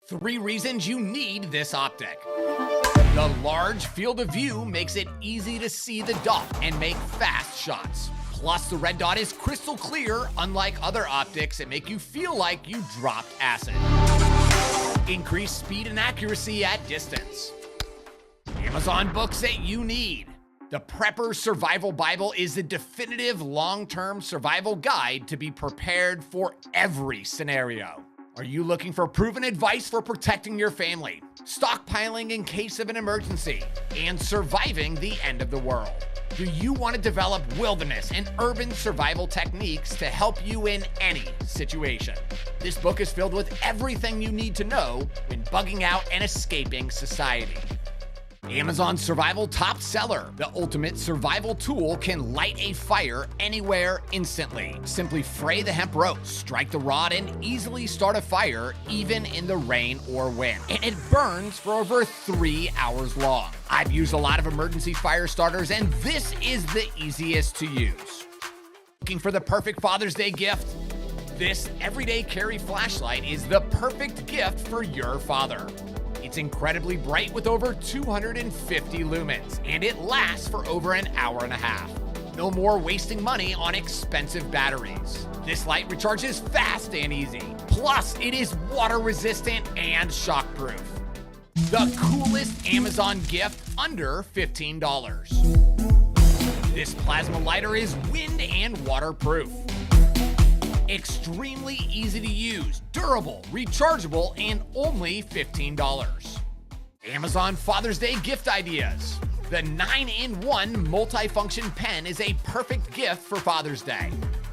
3 reasons you need this optic. The large field of view makes it easy to see the dot and make fast shots. Plus, the red dot is crystal clear, unlike other optics that make you feel like you dropped acid. Increased speed and accuracy at distance. Amazon books that you need. The Prepper Survival Bible is the definitive long-term survival guide to be prepared for every scenario. Are you looking for proven advice for protecting your family, stockpiling in case of an emergency, and surviving the end of the world? Do you want to develop wilderness and urban survival techniques to help you in any situation? This book is filled with everything you need to know when bugging out and escaping society. Amazon Survival Top Seller. The ultimate survival tool can light a fire anywhere instantly. Simply fray the hemp rope, strike the rod, and easily start a fire even in the rain or wind. And it burns for over 3 hours long. I've used a lot of emergency fire starters, and this is the easiest to use. Looking for the perfect Father's Day gift? This everyday carry flashlight is the perfect gift for your father. It's incredibly bright with over 250 lumens, and it lasts for over an hour and a half. No more wasting money on expensive batteries. This light recharges fast and easy. Plus, it is water resistant and shockproof. The coolest Amazon gift under $15. This plasma lighter is wind and waterproof. Extremely easy to use, durable, rechargeable, and only $15. Amazon Father's Day gift ideas. The 9-in-1 multifunction pen is a perfect gift for Father's Day.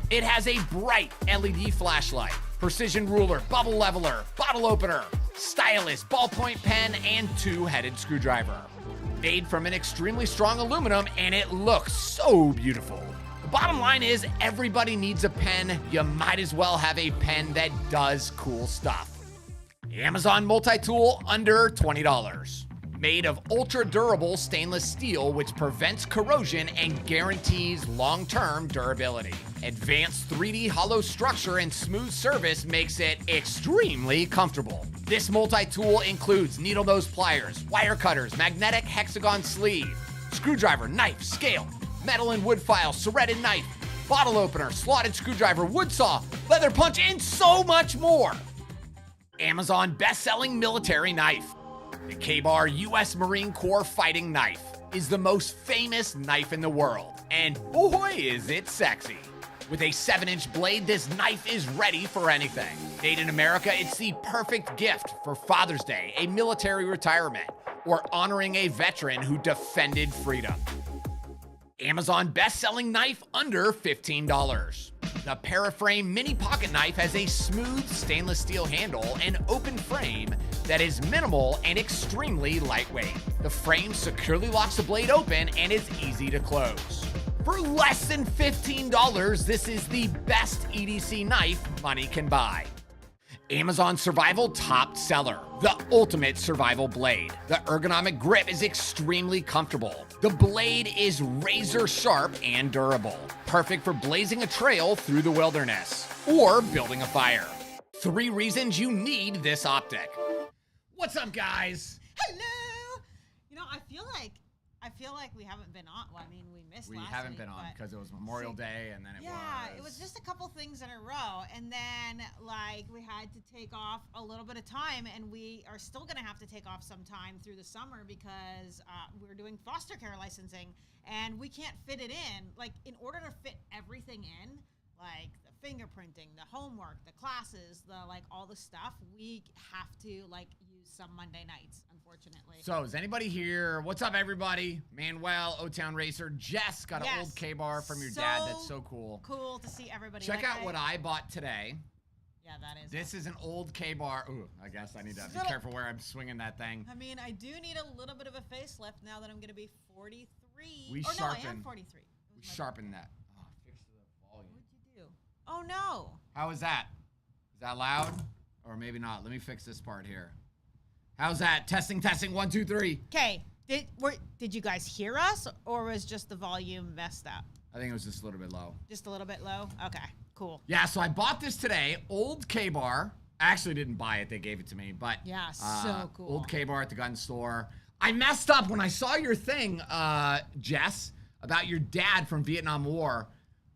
It has a bright LED flashlight, precision ruler, bubble leveler, bottle opener, stylus, ballpoint pen, and 2-headed screwdriver. Made from an extremely strong aluminum, and it looks so beautiful. The bottom line is everybody needs a pen. You might as well have a pen that does cool stuff. Amazon multi-tool under $20. Made of ultra-durable stainless steel, which prevents corrosion and guarantees long-term durability. Advanced 3D hollow structure and smooth surface makes it extremely comfortable. This multi-tool includes needle nose pliers, wire cutters, magnetic hexagon sleeve, screwdriver, knife, scale, metal and wood file, serrated knife, bottle opener, slotted screwdriver, wood saw, leather punch, and so much more. Amazon best-selling military knife. The K-Bar U.S. Marine Corps fighting knife is the most famous knife in the world, and boy is it sexy. With a 7-inch blade, this knife is ready for anything. Made in America, it's the perfect gift for Father's Day, a military retirement, or honoring a veteran who defended freedom. Amazon best-selling knife under $15. The Paraframe mini pocket knife has a smooth stainless steel handle and open frame that is minimal and extremely lightweight. The frame securely locks the blade open and is easy to close. For less than $15, this is the best EDC knife money can buy. Amazon Survival Top Seller, the ultimate survival blade. The ergonomic grip is extremely comfortable. The blade is razor sharp and durable, perfect for blazing a trail through the wilderness or building a fire. 3 reasons you need this optic. What's up, guys? Hello. You know, I feel like we haven't been on. Well, I mean, we missed last week. We haven't been on because it was Memorial Day, and then it was just a couple things in a row, and then like we had to take off a little bit of time, and we are still going to have to take off some time through the summer because we're doing foster care licensing, and we can't fit it in. Like, in order to fit everything in, like the fingerprinting, the homework, the classes, the like all the stuff, we have to like use some Monday nights, unfortunately. So is anybody here? What's up, everybody? Manuel, O-Town Racer, Jess got an old K-Bar from your dad. That's so cool. Cool to see everybody. Check out what I bought today. Yeah, that is. This is an old K-Bar. Ooh, I guess I need to be careful where I'm swinging that thing. I mean, I do need a little bit of a facelift now that I'm going to be 43. No, I am 43. We sharpened that. Oh, fix the volume. What'd you do? Oh, no. How is that? Is that loud? Or maybe not. Let me fix this part here. How's that? Testing, 1, 2, 3. Okay. Did you guys hear us, or was just the volume messed up? I think it was just a little bit low. Just a little bit low? Okay, cool. Yeah, so I bought this today. Old K-Bar. I actually didn't buy it. They gave it to me. But Yeah, so cool. Old K-Bar at the gun store. I messed up when I saw your thing, Jess, about your dad from Vietnam War.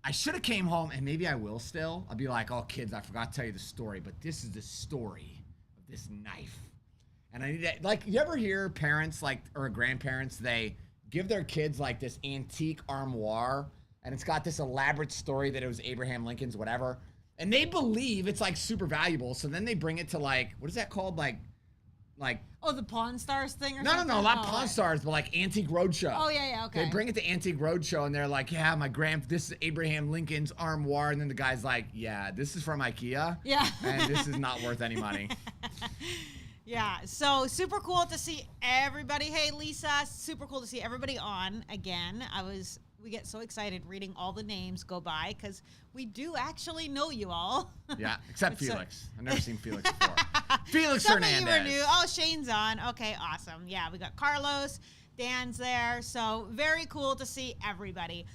I should have came home, and maybe I will still. I'll be like, oh, kids, I forgot to tell you the story, but this is the story of this knife. And I need to, like, you ever hear parents, like, or grandparents, they give their kids, like, this antique armoire, and it's got this elaborate story that it was Abraham Lincoln's, whatever. And they believe it's, like, super valuable, so then they bring it to, like, what is that called? Like, oh, the Pawn Stars thing or no, something? No, not Pawn Stars, but like Antique Roadshow. Oh, yeah, okay. They bring it to Antique Roadshow, and they're like, yeah, this is Abraham Lincoln's armoire. And then the guy's like, yeah, this is from IKEA. Yeah. And this is not worth any money. Yeah, so super cool to see everybody. Hey, Lisa, super cool to see everybody on again. We get so excited reading all the names go by because we do actually know you all. Yeah, except Felix. I've never seen Felix before. Felix Some Hernandez. Of you were new. Oh, Shane's on. Okay, awesome. Yeah, we got Carlos. Dan's there. So very cool to see everybody.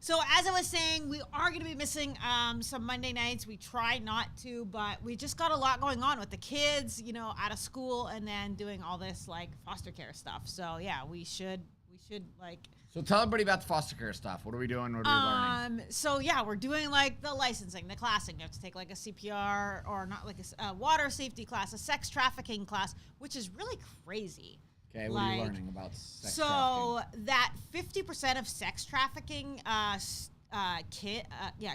So as I was saying, we are going to be missing some Monday nights. We try not to, but we just got a lot going on with the kids, out of school and then doing all this like foster care stuff. So yeah, we should like. So tell everybody about the foster care stuff. What are we doing? What are we learning? So yeah, we're doing like the licensing, the classing. You have to take like a CPR or not like a water safety class, a sex trafficking class, which is really crazy. Okay, what are you learning about sex trafficking? So that 50% of sex trafficking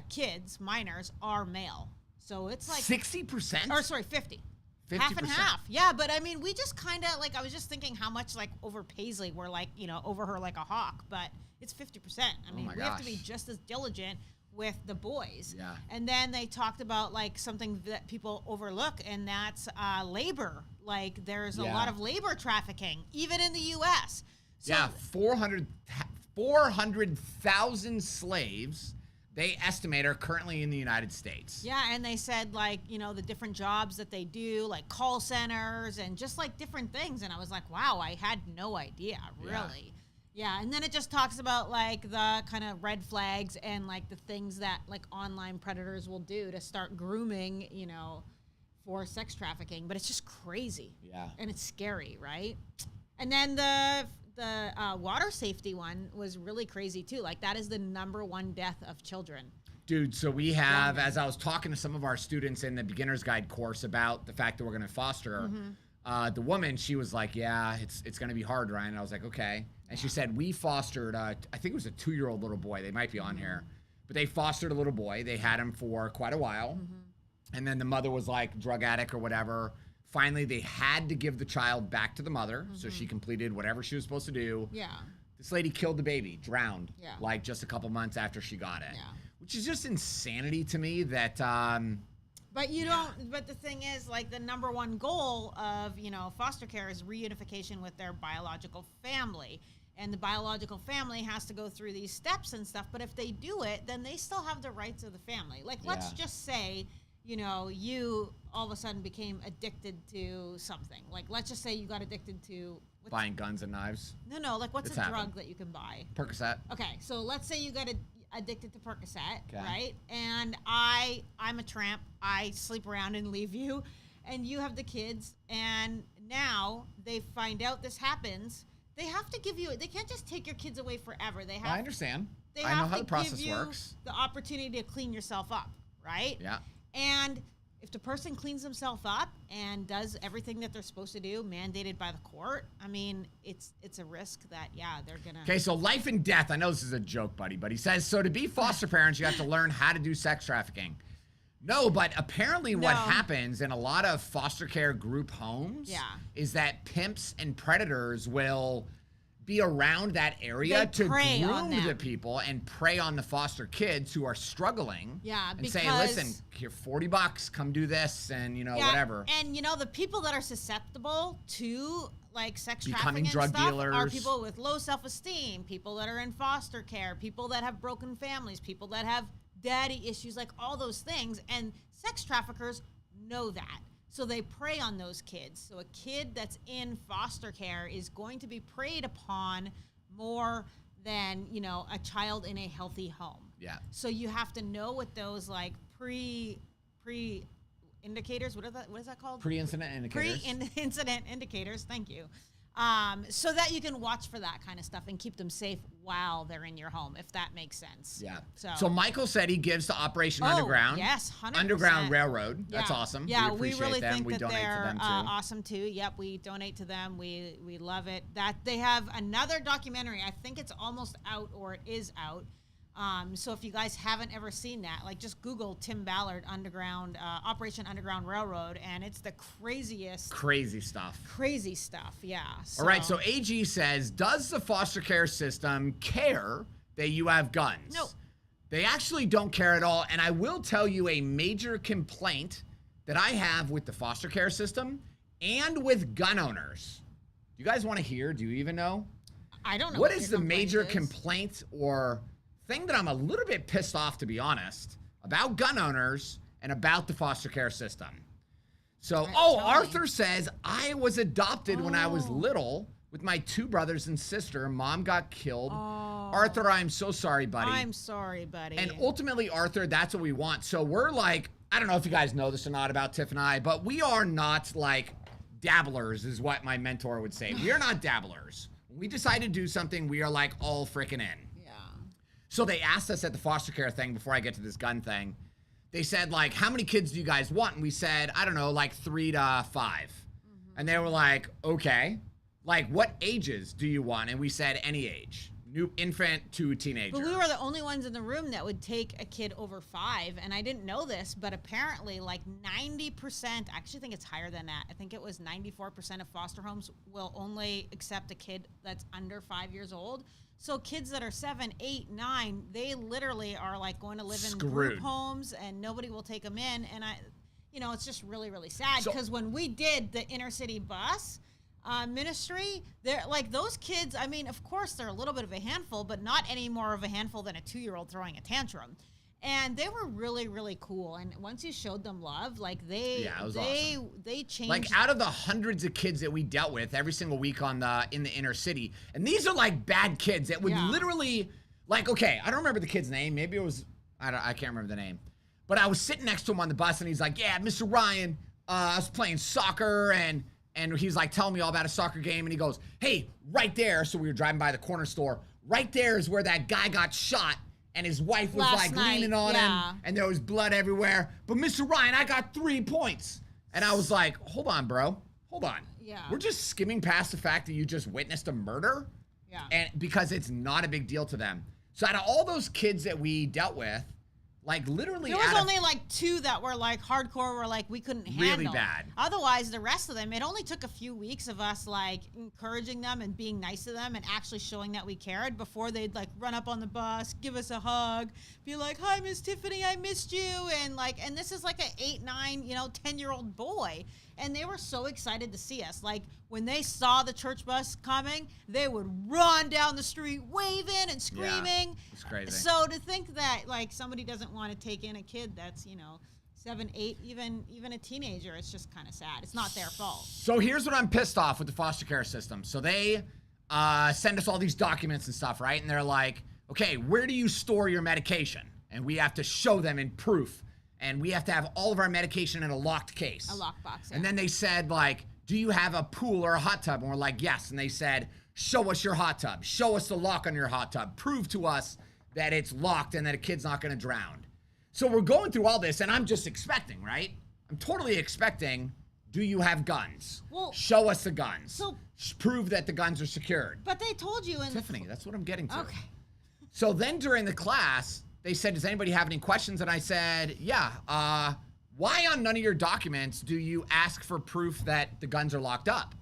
kids, minors, are male. So it's like 60%? Or sorry, 50. 50%. Half and half. Yeah, but I mean, we just kind of like, I was just thinking how much like over Paisley we're like, over her like a hawk, but it's 50%. I mean, we have to be just as diligent with the boys. Yeah. And then they talked about like something that people overlook, and that's labor. Like there's a lot of labor trafficking, even in the U.S. So 400,000 slaves they estimate are currently in the United States. Yeah, and they said like, the different jobs that they do, like call centers and just like different things. And I was like, wow, I had no idea, really. Yeah, and then it just talks about like the kind of red flags and like the things that like online predators will do to start grooming, for sex trafficking. But it's just crazy. Yeah. And it's scary, right? And then the water safety one was really crazy too. Like that is the #1 death of children. Dude, so we have, as I was talking to some of our students in the beginner's guide course about the fact that we're going to foster, the woman, she was like, yeah, it's going to be hard, Ryan. And I was like, okay. And she said, we fostered, I think it was a 2-year-old little boy. They might be on here. But they fostered a little boy. They had him for quite a while. And then the mother was like drug addict or whatever. Finally, they had to give the child back to the mother, so she completed whatever she was supposed to do. Yeah. This lady killed the baby, drowned, like just a couple months after she got it. Yeah. Which is just insanity to me that... But you don't. But the thing is, like the #1 goal of foster care is reunification with their biological family, and the biological family has to go through these steps and stuff. But if they do it, then they still have the rights of the family. Like let's just say, you all of a sudden became addicted to something. Like let's just say you got addicted to buying guns and knives. No. Like what's a drug that you can buy? Percocet. Okay, so let's say you got addicted to Percocet, right? And I'm a tramp. I sleep around and leave you, and you have the kids, and now they find out this happens. They have to give you. They can't just take your kids away forever. They have. I understand. I know how the process works. The opportunity to clean yourself up, right? Yeah. And if the person cleans themselves up and does everything that they're supposed to do, mandated by the court, I mean, it's a risk that, they're going to... Okay, so life and death. I know this is a joke, buddy, but he says, so to be foster parents, you have to learn how to do sex trafficking. No, but apparently what happens in a lot of foster care group homes is that pimps and predators will be around that area to groom the people and prey on the foster kids who are struggling. Yeah, and say, listen, here, $40, come do this, and whatever. And the people that are susceptible to like sex becoming trafficking drug and stuff dealers are people with low self-esteem, people that are in foster care, people that have broken families, people that have daddy issues, like all those things. And sex traffickers know that. So they prey on those kids. So a kid that's in foster care is going to be preyed upon more than, a child in a healthy home. Yeah. So you have to know what those like pre indicators. What is that called? Pre-incident indicators. Pre-incident indicators. Thank you. So that you can watch for that kind of stuff and keep them safe while they're in your home, if that makes sense. Yeah. So Michael said he gives to Operation Underground. Yes, 100%. Underground Railroad. That's awesome. Yeah, we appreciate really them. think We that donate they're to them too. awesome too. Yep, we donate to them. We love it. That they have another documentary. I think it's almost out or it is out. So if you guys haven't ever seen that, like just Google Tim Ballard Underground Operation Underground Railroad, and it's the craziest. Crazy stuff. Crazy stuff. Yeah. All right. So AG says, does the foster care system care that you have guns? No. They actually don't care at all. And I will tell you a major complaint that I have with the foster care system and with gun owners. Do you guys want to hear? Do you even know? I don't know. What is the major complaint or thing that I'm a little bit pissed off, to be honest, about gun owners and about the foster care system? So, Arthur says, I was adopted when I was little with my 2 brothers and sister. Mom got killed. Arthur, I'm so sorry, buddy. I'm sorry, buddy. And ultimately, Arthur, that's what we want. So we're like, I don't know if you guys know this or not about Tiff and I, but we are not like dabblers, is what my mentor would say. We are not dabblers. When we decide to do something, we are like all freaking in. So they asked us at the foster care thing, before I get to this gun thing, they said, like, how many kids do you guys want? And we said, I don't know, like 3 to 5. And they were like, okay. Like, what ages do you want? And we said, any age. New infant to teenager. But we were the only ones in the room that would take a kid over 5. And I didn't know this, but apparently like 90%, I actually think it's higher than that. I think it was 94% of foster homes will only accept a kid that's under 5 years old. So kids that are 7, 8, 9, they literally are like going to live in group homes and nobody will take them in. And it's just really, really sad because when we did the inner city bus ministry, they're like those kids. I mean, of course they're a little bit of a handful, but not any more of a handful than a 2-year-old throwing a tantrum. And they were really, really cool. And once you showed them love, like awesome. They changed. Like out of the hundreds of kids that we dealt with every single week in the inner city, and these are like bad kids that would literally, like, okay, I don't remember the kid's name. Maybe it was, I can't remember the name. But I was sitting next to him on the bus, and he's like, yeah, Mr. Ryan, I was playing soccer, and he's like telling me all about a soccer game, and he goes, hey, right there. So we were driving by the corner store. Right there is where that guy got shot. And his wife was leaning on him, and there was blood everywhere. But Mr. Ryan, I got 3 points. And I was like, hold on, bro. Hold on. Yeah. We're just skimming past the fact that you just witnessed a murder. Yeah. And because it's not a big deal to them. So out of all those kids that we dealt with, like literally there was only like 2 that were like hardcore, were like we couldn't handle. Really bad. Otherwise, the rest of them, it only took a few weeks of us like encouraging them and being nice to them and actually showing that we cared before they'd like run up on the bus, give us a hug, be like, hi, Miss Tiffany, I missed you. And this is like an 8, 9, 10-year-old boy. And they were so excited to see us. Like when they saw the church bus coming, they would run down the street waving and screaming. Yeah, it's crazy. So to think that like somebody doesn't want to take in a kid that's, 7, 8, even a teenager, it's just kind of sad. It's not their fault. So here's what I'm pissed off with the foster care system. So they send us all these documents and stuff, right? And they're like, okay, where do you store your medication? And we have to show them in proof. And we have to have all of our medication in a locked case. A lockbox, yeah. And then they said, like, do you have a pool or a hot tub? And we're like, yes. And they said, show us your hot tub. Show us the lock on your hot tub. Prove to us that it's locked and that a kid's not going to drown. So we're going through all this, and I'm just expecting, right? I'm totally expecting, do you have guns? Well, show us the guns. So prove that the guns are secured. But they told you in Tiffany, that's what I'm getting to. Okay. So then during the class, they said, does anybody have any questions? And I said, yeah. Why on none of your documents do you ask for proof that the guns are locked up?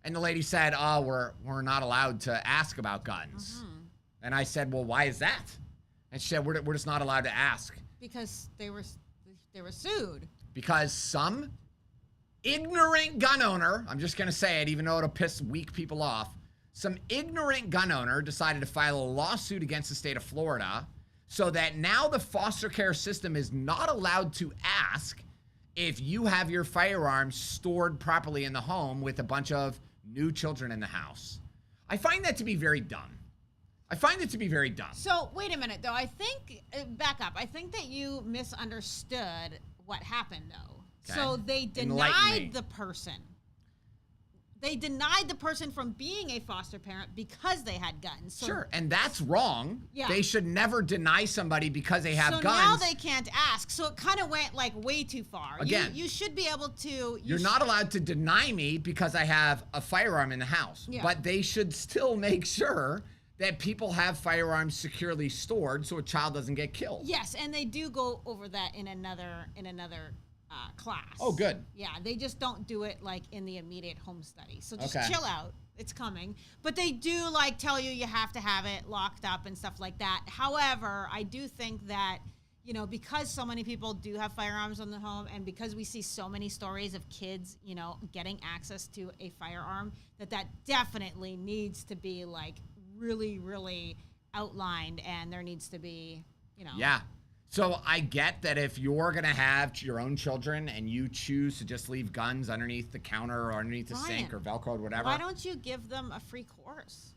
And the lady said, we're not allowed to ask about guns. Mm-hmm. And I said, well, why is that? And she said, we're just not allowed to ask. Because they were sued. Because some ignorant gun owner, I'm just going to say it, even though it'll piss weak people off, some ignorant gun owner decided to file a lawsuit against the state of Florida so that now the foster care system is not allowed to ask if you have your firearms stored properly in the home with a bunch of new children in the house. I find that to be very dumb. So, wait a minute, though. I think, back up. I think that you misunderstood what happened, though. So they denied the person. They denied the person from being a foster parent because they had guns. So, sure, and that's wrong. Yeah. They should never deny somebody because they have guns. So now they can't ask. So it kind of went like way too far. Again, you should be able to. You're not allowed to deny me because I have a firearm in the house. Yeah. But they should still make sure that people have firearms securely stored so a child doesn't get killed. Yes, and they do go over that in another class. Oh, good. Yeah, they just don't do it like in the immediate home study. So just Okay. chill out. It's coming. But they do like tell you have to have it locked up and stuff like that. However, I do think that, you know, because so many people do have firearms in the home and because we see so many stories of kids, you know, getting access to a firearm, that definitely needs to be like really, really outlined, and there needs to be, you know. Yeah. So I get that if you're going to have your own children and you choose to just leave guns underneath the counter or underneath the sink or Velcro or whatever. Why don't you give them a free course?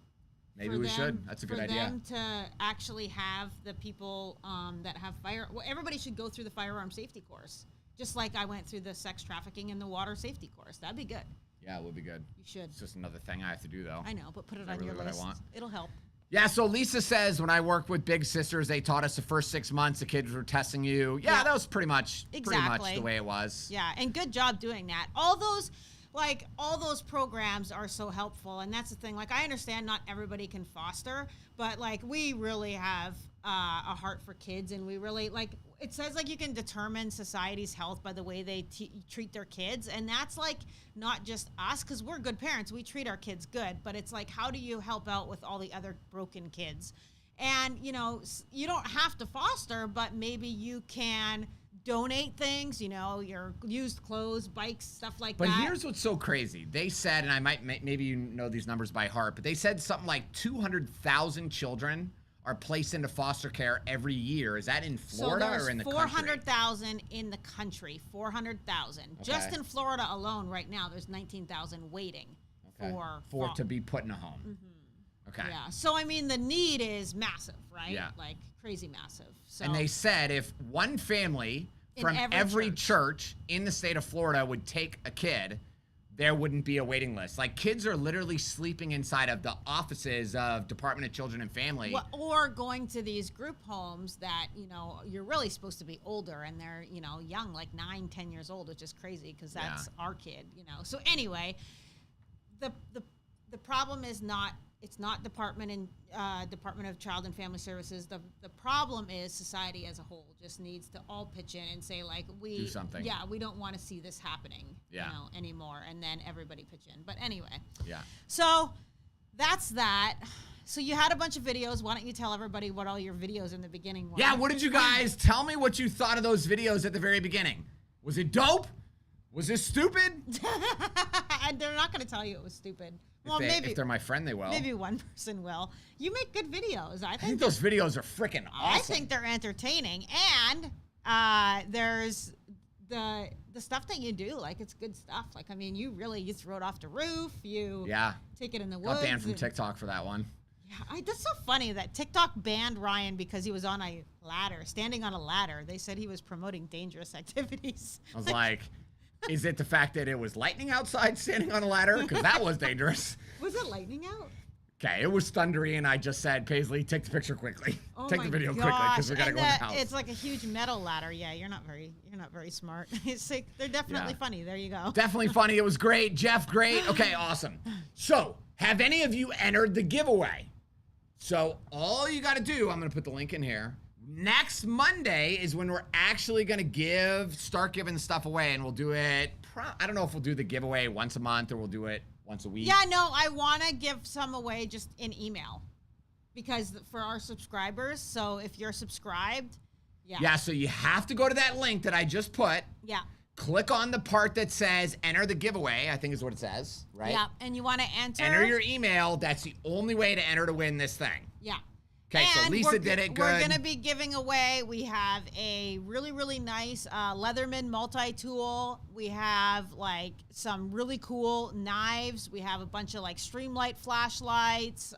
Maybe we should. That's a good idea. For them to actually have the people that have well, everybody should go through the firearm safety course. Just like I went through the sex trafficking and the water safety course. That'd be good. Yeah, it would be good. You should. It's just another thing I have to do, though. I know, but put it on really your what I list. want. It'll help. Yeah, so Lisa says, when I worked with Big Sisters, they taught us the first 6 months the kids were testing you. Yeah, that was pretty much the way it was. Yeah, and good job doing that. All those programs are so helpful, and that's the thing. Like, I understand not everybody can foster, but like we really have a heart for kids, and we really like. It says like you can determine society's health by the way they treat their kids, and that's like not just us, because we're good parents. We treat our kids good, but it's like, how do you help out with all the other broken kids? And, you know, you don't have to foster, but maybe you can donate things, you know, your used clothes, bikes, stuff like that. But here's what's so crazy. They said, and I maybe you know these numbers by heart, but they said something like 200,000 children are placed into foster care every year. Is that in Florida or in the country? 400,000 in the country. 400,000. Okay. Just in Florida alone right now, there's 19,000 waiting for to be put in a home. Mm-hmm. Okay. Yeah. So, I mean, the need is massive, right? Yeah. Like, crazy massive. So, And they said if one family from every church in the state of Florida would take a kid, there wouldn't be a waiting list. Like, kids are literally sleeping inside of the offices of Department of Children and Family. Well, or going to these group homes that, you know, you're really supposed to be older and they're, you know, young, like 9, 10 years old, which is crazy because that's our kid, you know. So anyway, the problem is not, it's not Department of Child and Family Services. The problem is society as a whole just needs to all pitch in and say, like, do something. Yeah, we don't want to see this happening, you know, anymore. And then everybody pitch in. But anyway. Yeah. So that's that. So you had a bunch of videos. Why don't you tell everybody what all your videos in the beginning were? Yeah, what did you guys tell me what you thought of those videos at the very beginning? Was it dope? Was it stupid? And they're not going to tell you it was stupid. Well, maybe if they're my friend, they will. Maybe one person will. You make good videos. I think those videos are freaking awesome. I think they're entertaining, and there's the stuff that you do. Like, it's good stuff. Like, I mean, you throw it off the roof. You take it in the woods. Got banned from TikTok for that one. Yeah, that's so funny that TikTok banned Ryan because he was on a ladder, standing on a ladder. They said he was promoting dangerous activities. I was like, is it the fact that it was lightning outside standing on a ladder? Because that was dangerous. Was it lightning out? Okay, it was thundery, and I just said, Paisley, take the picture quickly. Take the video quickly, because we gotta go in the house. It's like a huge metal ladder. Yeah, you're not very smart. It's like, they're definitely funny. There you go. Definitely funny. It was great. Jeff, great. Okay, awesome. So, have any of you entered the giveaway? So, all you gotta do, I'm gonna put the link in here. Next Monday is when we're actually gonna start giving stuff away, and we'll do it. I don't know if we'll do the giveaway once a month or we'll do it once a week. Yeah, no, I want to give some away just in email because for our subscribers. So if you're subscribed, Yeah, so you have to go to that link that I just put. Yeah. Click on the part that says enter the giveaway, I think is what it says, right? Yeah, and you want to enter your email. That's the only way to enter to win this thing. Yeah. Okay, so Lisa did it good. We're going to be giving away, we have a really, really nice Leatherman multi-tool. We have, like, some really cool knives. We have a bunch of, like, Streamlight flashlights.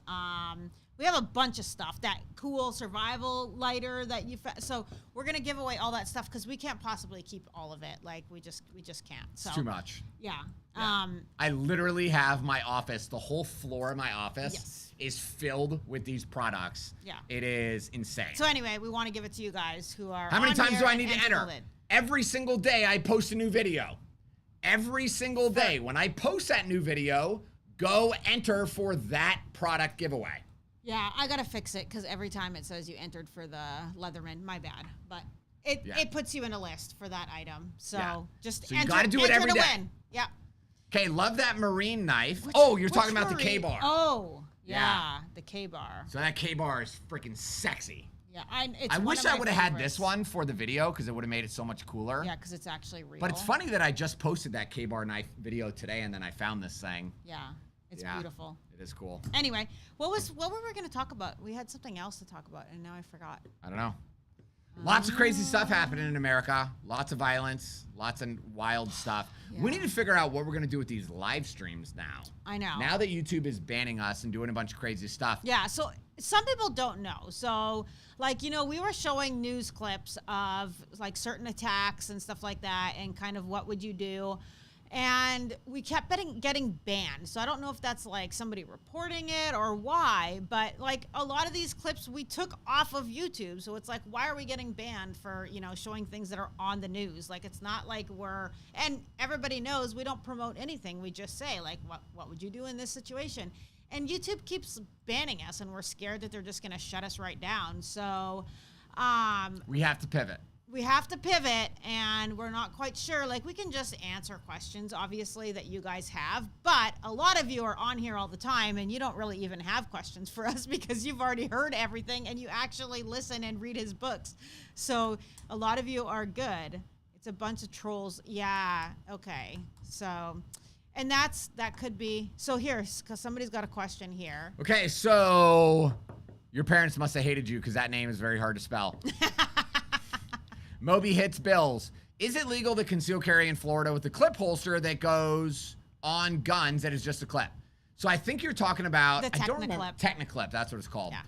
We have a bunch of stuff. That cool survival lighter that so we're gonna give away all that stuff because we can't possibly keep all of it. Like we just can't. So It's too much. Yeah. I literally have my office, the whole floor of my office is filled with these products. Yeah. It is insane. So anyway, we want to give it to you guys who are. How many on times here do I need and to enter? folded. Every single day I post a new video. Every single day when I post that new video, go enter for that product giveaway. Yeah, I gotta fix it because every time it says you entered for the Leatherman, my bad. But it puts you in a list for that item. So just so you enter, gotta do it every to day. Win. Yeah. Okay, love that marine knife. Which- You're talking which about the Marie? K-bar. Oh, yeah, the K-bar. So that K-bar is freaking sexy. Yeah, I wish I would have had this one for the video because it would have made it so much cooler. Yeah, because it's actually real. But it's funny that I just posted that K-bar knife video today and then I found this thing. Yeah, it's beautiful. It is cool. Anyway, what were we going to talk about? We had something else to talk about, and now I forgot. I don't know. Lots of crazy stuff happening in America. Lots of violence. Lots of wild stuff. Yeah. We need to figure out what we're going to do with these live streams now. I know. Now that YouTube is banning us and doing a bunch of crazy stuff. Yeah, so some people don't know. So, like, we were showing news clips of, like, certain attacks and stuff like that and kind of what would you do. And we kept getting banned. So I don't know if that's like somebody reporting it or why, but like a lot of these clips we took off of YouTube. So it's like, why are we getting banned for, showing things that are on the news? Like, it's not like and everybody knows we don't promote anything. We just say like, what would you do in this situation? And YouTube keeps banning us and we're scared that they're just going to shut us right down. So, we have to pivot. We have to pivot, and we're not quite sure. Like, we can just answer questions, obviously, that you guys have. But a lot of you are on here all the time, and you don't really even have questions for us because you've already heard everything, and you actually listen and read his books. So a lot of you are good. It's a bunch of trolls. Yeah, okay. So, and that could be. So here's, because somebody's got a question here. Okay, so your parents must have hated you because that name is very hard to spell. Moby Hits Bills. Is it legal to conceal carry in Florida with a clip holster that goes on guns that is just a clip? So I think you're talking about the Techniclip. Techniclip, that's what it's called. Yeah.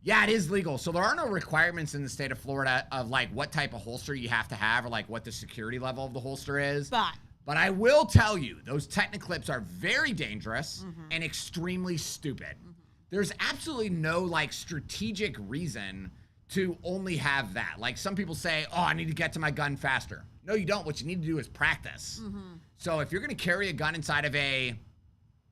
Yeah, it is legal. So there are no requirements in the state of Florida of like what type of holster you have to have or like what the security level of the holster is. But I will tell you, those Techniclips are very dangerous and extremely stupid. There's absolutely no like strategic reason to only have that. Like some people say, oh, I need to get to my gun faster. No, you don't. What you need to do is practice. So if you're going to carry a gun inside of a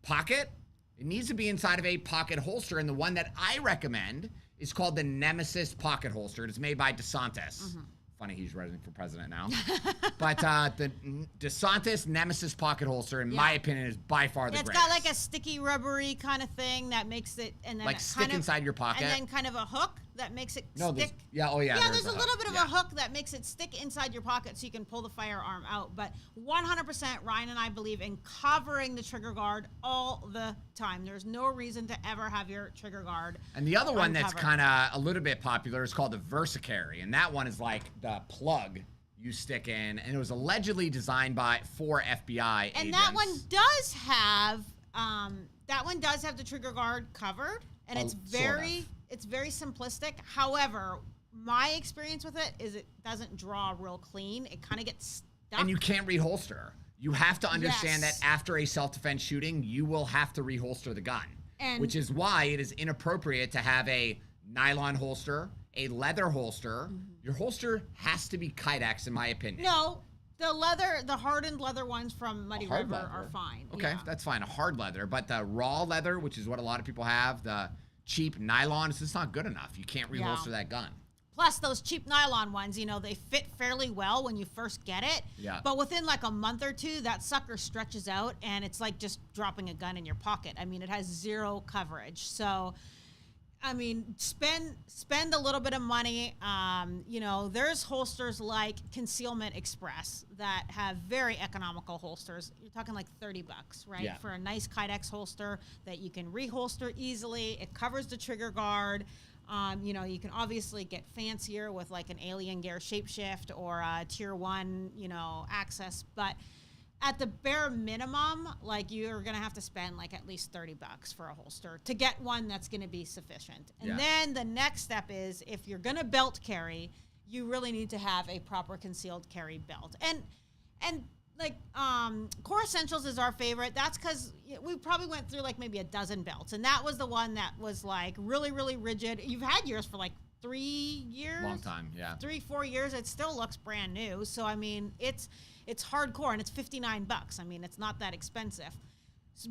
pocket, it needs to be inside of a pocket holster. And the one that I recommend is called the Nemesis pocket holster. It's made by DeSantis. Funny, he's running for president now. But the DeSantis Nemesis pocket holster, in my opinion, is by far the It's greatest. got like a sticky, rubbery kind of thing that makes it, and then like stick inside your pocket. and then kind of a hook that makes it No, stick. yeah, oh yeah. Yeah, there's a little bit of yeah. a hook that makes it stick inside your pocket so you can pull the firearm out. But 100%, Ryan and I believe in covering the trigger guard all the time. There's no reason to ever have your trigger guard And the other one that's uncovered. kind of a little bit popular is called the VersaCarry, and that one is like the plug you stick in, and it was allegedly designed for FBI And agents. that one does have the trigger guard covered, and it's very simplistic. However, my experience with it is it doesn't draw real clean. It kind of gets stuck. And you can't reholster. You have to understand Yes. that after a self-defense shooting, you will have to reholster the gun, And- which is why it is inappropriate to have a nylon holster, a leather holster. Your holster has to be Kydex, in my opinion. No, the hardened leather ones from Muddy Hard River leather. are fine. Okay, Yeah. that's fine. A hard leather, but the raw leather, which is what a lot of people have, the cheap nylon, it's just not good enough. You can't reholster that gun. Plus, those cheap nylon ones, they fit fairly well when you first get it. Yeah. But within like a month or two, that sucker stretches out, and it's like just dropping a gun in your pocket. I mean, it has zero coverage. So, I mean, spend a little bit of money. There's holsters like Concealment Express that have very economical holsters. You're talking like $30, right? Yeah. For a nice Kydex holster that you can reholster easily. It covers the trigger guard. You can obviously get fancier with like an Alien Gear Shapeshift or a Tier 1, access. But at the bare minimum, like you're gonna have to spend like at least $30 for a holster to get one that's gonna be sufficient. And then the next step is, if you're gonna belt carry, you really need to have a proper concealed carry belt. And like Core Essentials is our favorite. That's because we probably went through like maybe a dozen belts, and that was the one that was like really, really rigid. You've had yours for like 3 years. Long time, yeah. 3-4 years. It still looks brand new. So I mean, it's hardcore, and it's $59. I mean, it's not that expensive.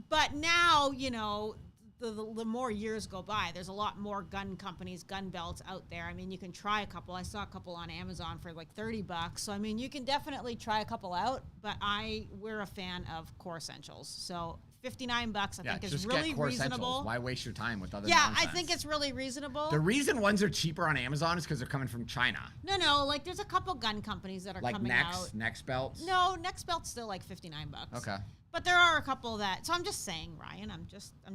But now, you know, the more years go by, there's a lot more gun companies, gun belts out there. I mean, you can try a couple. I saw a couple on Amazon for like $30. So I mean, you can definitely try a couple out. But we're a fan of Core Essentials. So $59, I think, is really Core reasonable. Essentials. Why waste your time with other Yeah, nonsense? I think it's really reasonable. The reason ones are cheaper on Amazon is because they're coming from China. No, like there's a couple gun companies that are like coming out. Next belts? No, Next belt's still like $59. Okay. But there are a couple that, so I'm just saying, Ryan, I'm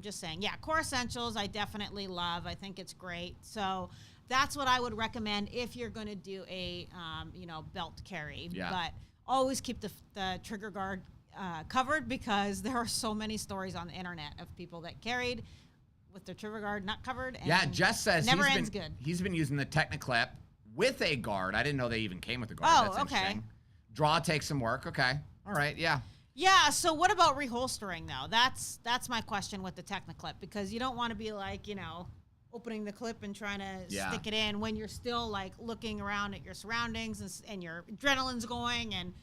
just saying, yeah, Core Essentials I definitely love. I think it's great. So that's what I would recommend if you're going to do a, belt carry. Yeah. But always keep the trigger guard covered, because there are so many stories on the internet of people that carried with their trigger guard not covered. And yeah, Jess says never ends good. He's been using the Techniclip with a guard. I didn't know they even came with a guard. Oh, That's okay. Interesting. Draw takes some work. Okay. All right. Yeah. Yeah, so what about reholstering, though? That's my question with the Techniclip, because you don't want to be like, opening the clip and trying to stick it in when you're still like looking around at your surroundings and your adrenaline's going, and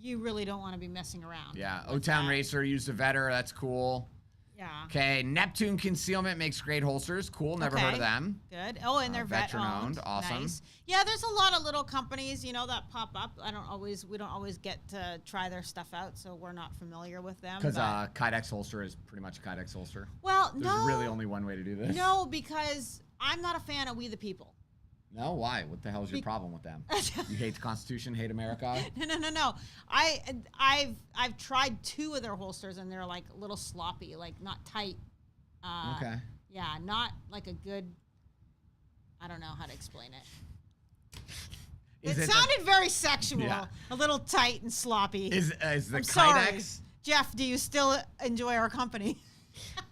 you really don't want to be messing around. Yeah, O-Town Racer used a Vetter. That's cool. Yeah. Okay, Neptune Concealment makes great holsters. Cool, never heard of them. Good. Oh, and they're veteran-owned. Awesome. Nice. Yeah, there's a lot of little companies, that pop up. We don't always get to try their stuff out, so we're not familiar with them. Because Kydex holster is pretty much a Kydex holster. Well, There's really only one way to do this. No, because I'm not a fan of We the People. No, why? What the hell is your problem with them? You hate the Constitution, hate America? No. I've tried 2 of their holsters, and they're like a little sloppy, like not tight. Okay. Yeah, not like a good. I don't know how to explain it. It sounded very sexual. Yeah. A little tight and sloppy. Is the Kydex? Sorry. Jeff, do you still enjoy our company?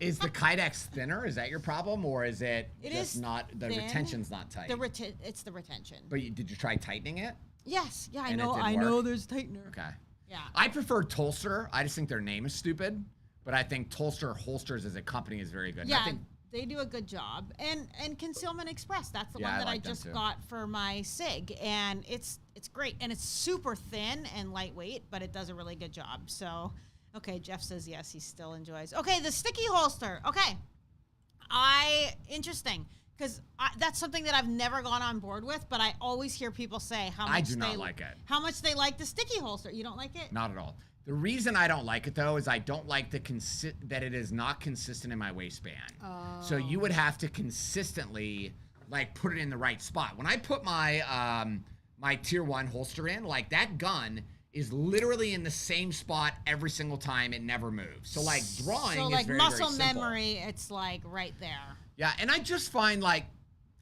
Is the Kydex thinner? Is that your problem, or is it just not the thin. retention's not tight? It's the retention. But did you try tightening it? Yes. Yeah, I know there's tightener. Okay. Yeah. I prefer Tolster. I just think their name is stupid, but I think Tolster Holsters as a company is very good. Yeah. I think they do a good job. And Concealment Express, that's the one that I just got for my SIG, and it's great, and it's super thin and lightweight, but it does a really good job. So, okay, Jeff says yes, he still enjoys. Okay, the sticky holster. Okay. Interesting, because that's something that I've never gone on board with, but I always hear people say how much they like it. How much they like the sticky holster. You don't like it? Not at all. The reason I don't like it, though, is I don't like that it is not consistent in my waistband. Oh. So you would have to consistently, like, put it in the right spot. When I put my my Tier 1 holster in, like, that gun is literally in the same spot every single time. It never moves. So, like, drawing is like very, muscle very simple. memory, it's, like, right there. Yeah, and I just find, like,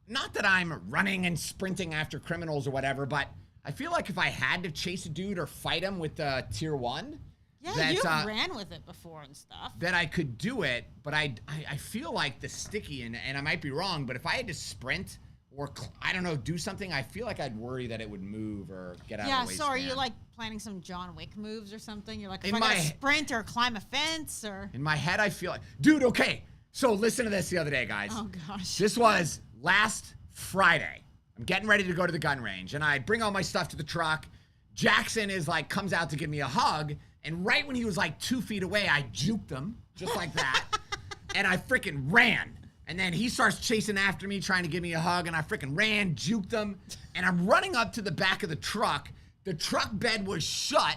not that I'm running and sprinting after criminals or whatever, but I feel like if I had to chase a dude or fight him with the Tier 1, yeah, you ran with it before and stuff. that I could do it, but I feel like the sticky, and I might be wrong, but if I had to sprint or, I don't know, do something, I feel like I'd worry that it would move or get out of the waistband. Yeah, so are you, like, planning some John Wick moves or something? You're like, if I gotta sprint or climb a fence or... In my head, I feel like... Dude, okay, so listen to this the other day, guys. Oh, gosh. This was last Friday. I'm getting ready to go to the gun range, and I bring all my stuff to the truck. Jackson is like, comes out to give me a hug, and right when he was like 2 feet away, I juked him, just like that, and I freaking ran. And then he starts chasing after me, trying to give me a hug, and I freaking ran, juked him, and I'm running up to the back of the truck. The truck bed was shut.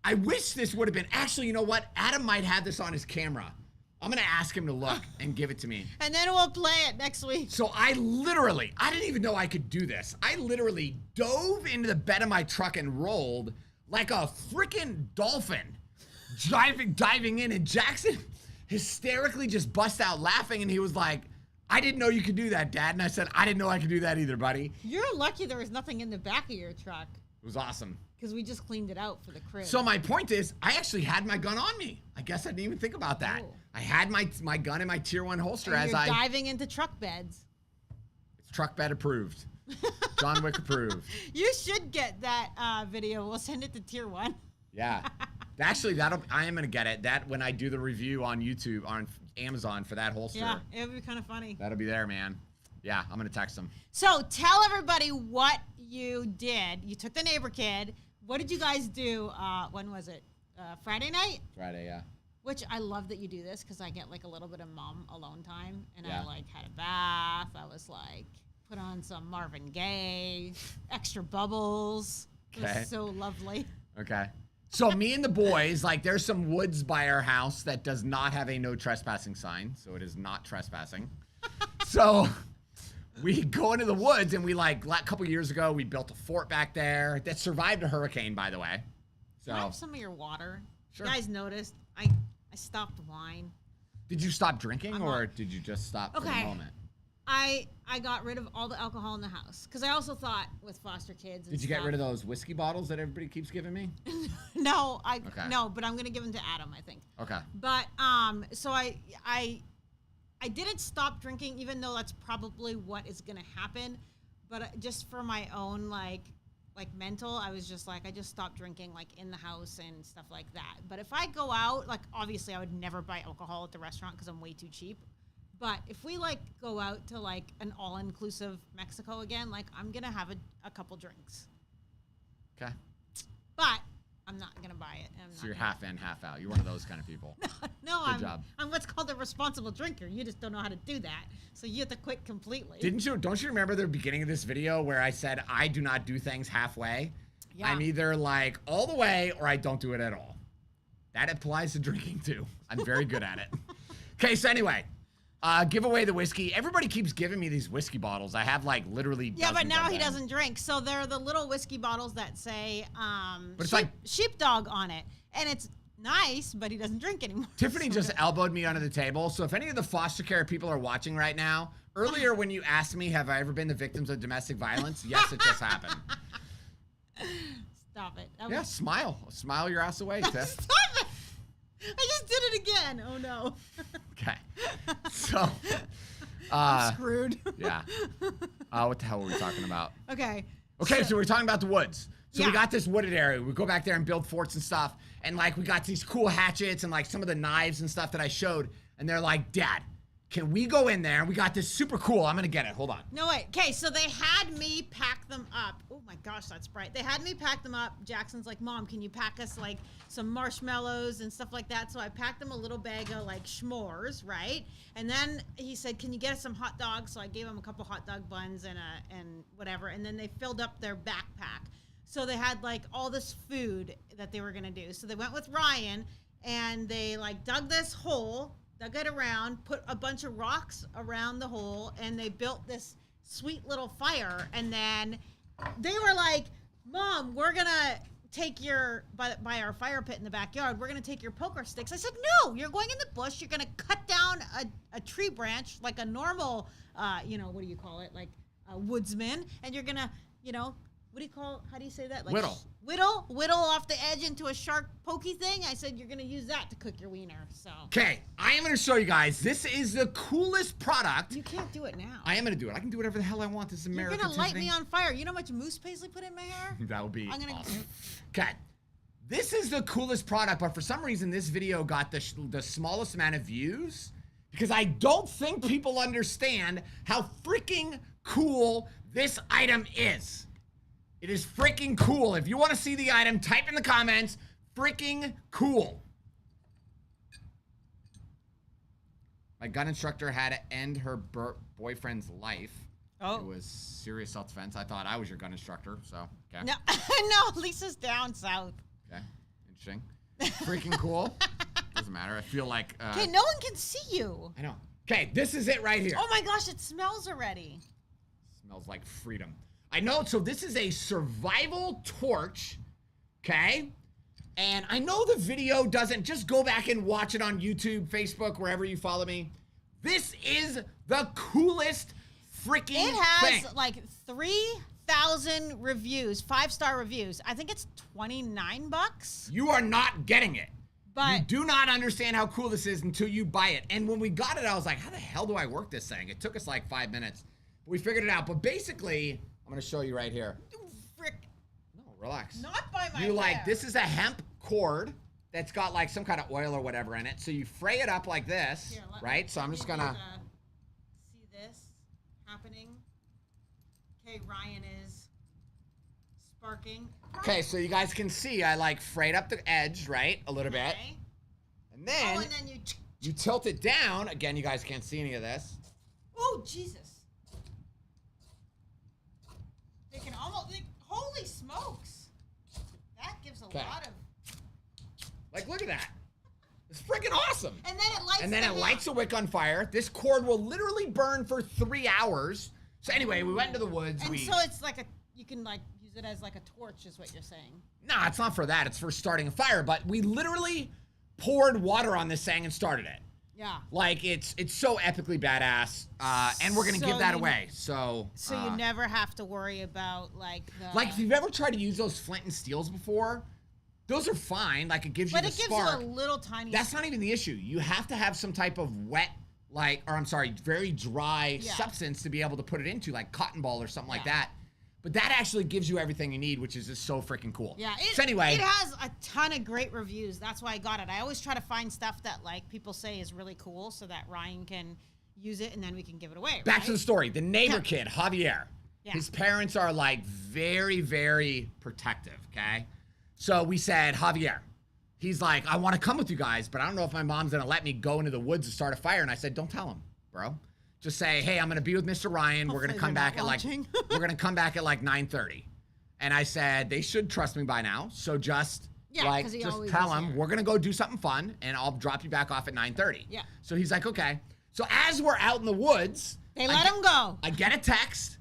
I wish this would have been, actually, you know what? Adam might have this on his camera. I'm going to ask him to look and give it to me. And then we'll play it next week. So I didn't even know I could do this. I literally dove into the bed of my truck and rolled like a freaking dolphin, diving in. And Jackson hysterically just bust out laughing. And he was like, I didn't know you could do that, Dad. And I said, I didn't know I could do that either, buddy. You're lucky there was nothing in the back of your truck. It was awesome. Because we just cleaned it out for the crib. So my point is, I actually had my gun on me. I guess I didn't even think about that. Oh. I had my gun in my tier 1 holster and as you're diving into truck beds. It's truck bed approved. John Wick approved. You should get that video. We'll send it to tier 1. Yeah. Actually, I am gonna get it. That when I do the review on YouTube on Amazon for that holster. Yeah, it would be kind of funny. That'll be there, man. Yeah, I'm gonna text him. So tell everybody what you did. You took the neighbor kid. What did you guys do? When was it? Friday night? Friday, yeah. Which I love that you do this because I get like a little bit of mom alone time. And Yeah. I like had a bath. I was like, put on some Marvin Gaye, extra bubbles. It Okay. was so lovely. Okay. So me and the boys, like there's some woods by our house that does not have a no trespassing sign. So it is not trespassing. So we go into the woods and we like a couple years ago, we built a fort back there that survived a hurricane, by the way. So Can I have some of your water? Sure. You guys noticed I stopped wine. did you stop drinking or did you just stop for the moment? I got rid of all the alcohol in the house because I also thought with foster kids. And Did you get rid of those whiskey bottles that everybody keeps giving me? No, Okay. no, but I'm gonna give them to Adam, I think. Okay. But so I didn't stop drinking, even though that's probably what is gonna happen. But just for my own like mental, I was just like I just stopped drinking like in the house and stuff like that. But if I go out, like obviously I would never buy alcohol at the restaurant because I'm way too cheap. But if we like go out to like an all-inclusive Mexico again, like I'm gonna have a couple drinks. Okay. But I'm not gonna buy it. So you're half in, half out. You're one of those kind of people. No, Good job. I'm what's called a responsible drinker. You just don't know how to do that. So you have to quit completely. Don't you remember the beginning of this video where I said I do not do things halfway? Yeah. I'm either like all the way or I don't do it at all. That applies to drinking too. I'm very good at it. Okay, so anyway, give away the whiskey. Everybody keeps giving me these whiskey bottles. I have like literally Yeah, but dozens now of he them. doesn't drink. So they're the little whiskey bottles that say But it's like- sheepdog on it. And it's nice, but he doesn't drink anymore. Tiffany just elbowed me under the table. So if any of the foster care people are watching right now, earlier when you asked me, have I ever been the victims of domestic violence? Yes, it just happened. Stop it. Yeah, smile. Smile your ass away, Tiff. Stop it! I just did it again. Oh no. Okay. So, I'm screwed. yeah. What the hell were we talking about? Okay. Okay, so we're talking about the woods. So we Yeah. got this wooded area. We go back there and build forts and stuff. And like we got these cool hatchets and like some of the knives and stuff that I showed. And they're like, Dad, can we go in there? We got this super cool. I'm gonna get it. Hold on. No, wait. Okay, so they had me pack them up. Oh my gosh, that's bright. They had me pack them up. Jackson's like, Mom, can you pack us like some marshmallows and stuff like that? So I packed them a little bag of like s'mores, right? And then he said, can you get us some hot dogs? So I gave him a couple hot dog buns and whatever. And then they filled up their backpack. So they had like all this food that they were gonna do. So they went with Ryan and they like dug this hole, dug it around, put a bunch of rocks around the hole, and they built this sweet little fire. And then they were like, Mom, we're gonna take your, by our fire pit in the backyard, we're gonna take your poker sticks. I said, no, you're going in the bush, you're gonna cut down a tree branch like a normal, what do you call it? Like a woodsman, and you're gonna, how do you say that? Like Whittle. Whittle off the edge into a sharp pokey thing. I said, you're gonna use that to cook your wiener, so. Okay, I am gonna show you guys. This is the coolest product. You can't do it now. I am gonna do it. I can do whatever the hell I want. This is You're America. gonna light Tiffany. me on fire. You know how much mousse paisley put in my hair? That would be I'm gonna- awesome. Okay. This is the coolest product, but for some reason, this video got the smallest amount of views because I don't think people understand how freaking cool this item is. It is freaking cool. If you want to see the item, type in the comments, freaking cool. My gun instructor had to end her boyfriend's life. Oh. It was serious self-defense. I thought I was your gun instructor, so, okay. No, no, Lisa's down south. Okay, interesting. Freaking cool. Doesn't matter. I feel like. Okay, no one can see you. I know. Okay, this is it right here. Oh my gosh, it smells already. Smells like freedom. I know. So this is a survival torch. Okay. And I know the video doesn't. Just go back and watch it on YouTube, Facebook, wherever you follow me. This is the coolest freaking It has thing. like three 1,000 reviews, 5-star reviews. I think it's $29. You are not getting it. But you do not understand how cool this is until you buy it. And when we got it, I was like, how the hell do I work this thing? It took us like 5 minutes. But we figured it out. But basically, I'm going to show you right here. Frick. No, relax. Not by my like, this is a hemp cord that's got like some kind of oil or whatever in it. So you fray it up like this, Here, right? So I'm just going to... see this happening. Okay, Ryan is sparking. Okay, so you guys can see I like frayed up the edge, right? A little bit. And then, and then you tilt it down. Again, you guys can't see any of this. Oh, Jesus. They can almost, holy smokes. That gives a lot of. Like, look at that. It's freaking awesome. And then it lights a wick on fire. This cord will literally burn for 3 hours. So anyway, we went into the woods. And so it's like you can like use it as like a torch is what you're saying. Nah, it's not for that. It's for starting a fire. But we literally poured water on this thing and started it. Yeah. Like, it's so epically badass. And we're going to give that away. So you never have to worry about like the... Like, if you've ever tried to use those flint and steels before, those are fine. Like, it gives you the spark. But it gives you a little tiny... That's not even the issue. You have to have some type of wet, very dry substance to be able to put it into, like cotton ball or something like that. But that actually gives you everything you need, which is just so freaking cool. Yeah. So anyway, it has a ton of great reviews. That's why I got it. I always try to find stuff that like people say is really cool so that Ryan can use it and then we can give it away. Back to the story. The neighbor kid, Javier. Yeah. His parents are like very, very protective, okay? So we said, Javier, he's like, I want to come with you guys, but I don't know if my mom's going to let me go into the woods and start a fire. And I said, don't tell him, bro. Just say, hey, I'm going to be with Mr. Ryan. We're going to come back at like, we're going to come back at like 9:30. And I said, they should trust me by now. So just just tell him we're going to go do something fun and I'll drop you back off at 9:30. Yeah. So he's like, okay. So as we're out in the woods, they let him go. I get a text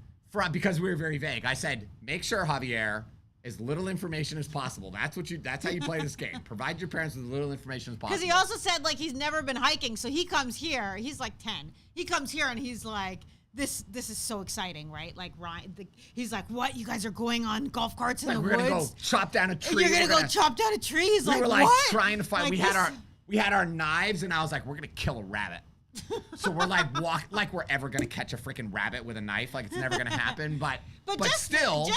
because we were very vague. I said, make sure, Javier, as little information as possible. That's how you play this game. Provide your parents with as little information as possible. Because he also said like he's never been hiking, so he comes here. He's like 10. He comes here and he's like, this is so exciting, right? Like Ryan, he's like, what? You guys are going on golf carts in the woods? We're gonna go chop down a tree. You're gonna go chop down a tree? He's like, what? We were like trying to find. Like, we had our knives, and I was like, we're gonna kill a rabbit. So we're like like we're ever gonna catch a freaking rabbit with a knife. Like, it's never gonna happen. But still,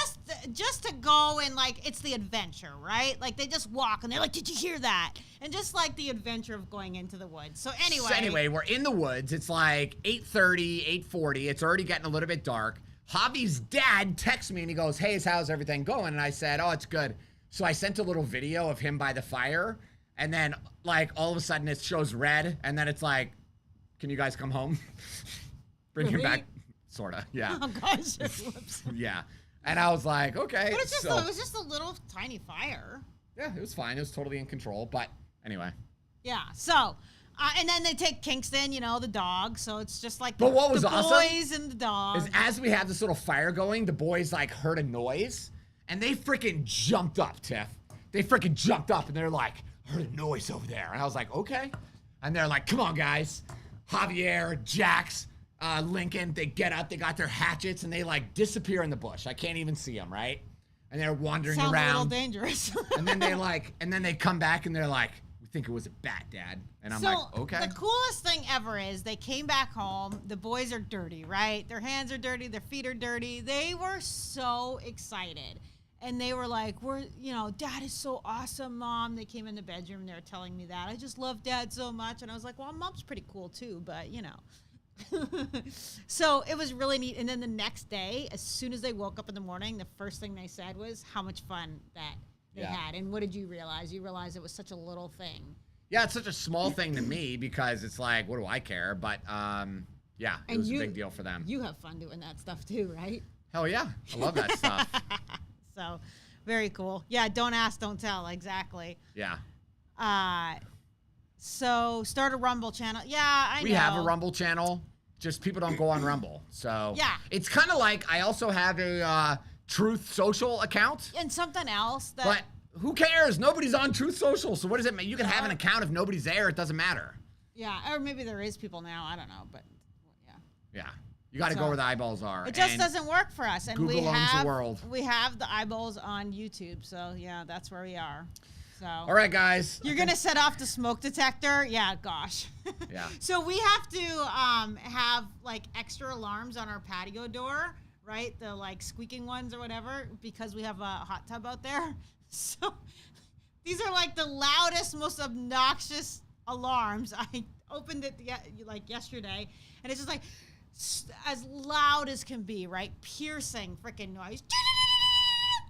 just to go and like, it's the adventure, right? Like they just walk and they're like, did you hear that? And just like the adventure of going into the woods. So anyway, we're in the woods. It's like 8:30, 8:40. It's already getting a little bit dark. Javi's dad texts me and he goes, hey, how's everything going? And I said, oh, it's good. So I sent a little video of him by the fire, and then like all of a sudden it shows red, and then it's like, can you guys come home? Bring him back. Sorta, yeah. Oh gosh. Whoops. Yeah. And I was like, okay. But it was just a little tiny fire. Yeah, it was fine. It was totally in control. But anyway. Yeah. So, and then they take Kingston, the dog. So it's just like but what was the awesome boys and the dog. Is as we had this little fire going, the boys like heard a noise and they freaking jumped up, Tiff. They freaking jumped up and they're like, I heard a noise over there. And I was like, okay. And they're like, come on, guys. Javier, Jax, Lincoln, they get up, they got their hatchets, and they like disappear in the bush. I can't even see them, right? And they're wandering around. Sounds a little dangerous. and then they come back and they're like, we think it was a bat, Dad. And I'm like, okay. The coolest thing ever is they came back home. The boys are dirty, right? Their hands are dirty, their feet are dirty. They were so excited. And they were like, Dad is so awesome, Mom. They came in the bedroom and they were telling me that. I just love Dad so much. And I was like, well, Mom's pretty cool too, but So it was really neat. And then the next day, as soon as they woke up in the morning, the first thing they said was how much fun that they had. And what did you realize? You realized it was such a little thing. Yeah, it's such a small thing to me because it's like, what do I care? But it was a big deal for them. You have fun doing that stuff too, right? Hell yeah. I love that stuff. So, very cool. Yeah, don't ask, don't tell. Exactly. Yeah. So, start a Rumble channel. Yeah, I know. We have a Rumble channel. Just people don't go on Rumble. So, yeah. It's kind of like I also have a Truth Social account. And something else that... But who cares? Nobody's on Truth Social. So, what does it mean? You can have an account if nobody's there. It doesn't matter. Yeah, or maybe there is people now. I don't know, but yeah. Yeah. You got to go where the eyeballs are. It just doesn't work for us. And Google owns the world. We have the eyeballs on YouTube. So, yeah, that's where we are. So. All right, guys. You're going to set off the smoke detector? Yeah, gosh. Yeah. So we have to have, like, extra alarms on our patio door, right? The, like, squeaking ones or whatever, because we have a hot tub out there. So these are, like, the loudest, most obnoxious alarms. I opened it, like, yesterday, and it's just, like, as loud as can be, right? Piercing freaking noise.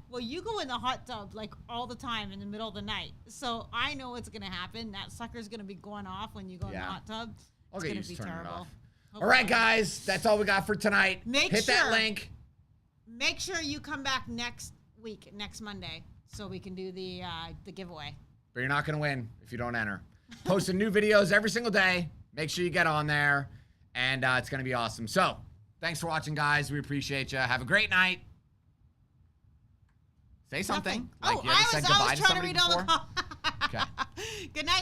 Well, you go in the hot tub like all the time in the middle of the night, so I know what's gonna happen. That sucker's gonna be going off when you go in the hot tub. It's gonna be terrible. All right, guys, that's all we got for tonight. Hit that link. Make sure you come back next week, next Monday, so we can do the giveaway. But you're not gonna win if you don't enter. Posting new videos every single day. Make sure you get on there, and it's gonna be awesome. So, thanks for watching, guys. We appreciate you. Have a great night. Say something. Nothing. Like you ever said goodbye to somebody before? Okay. Good night.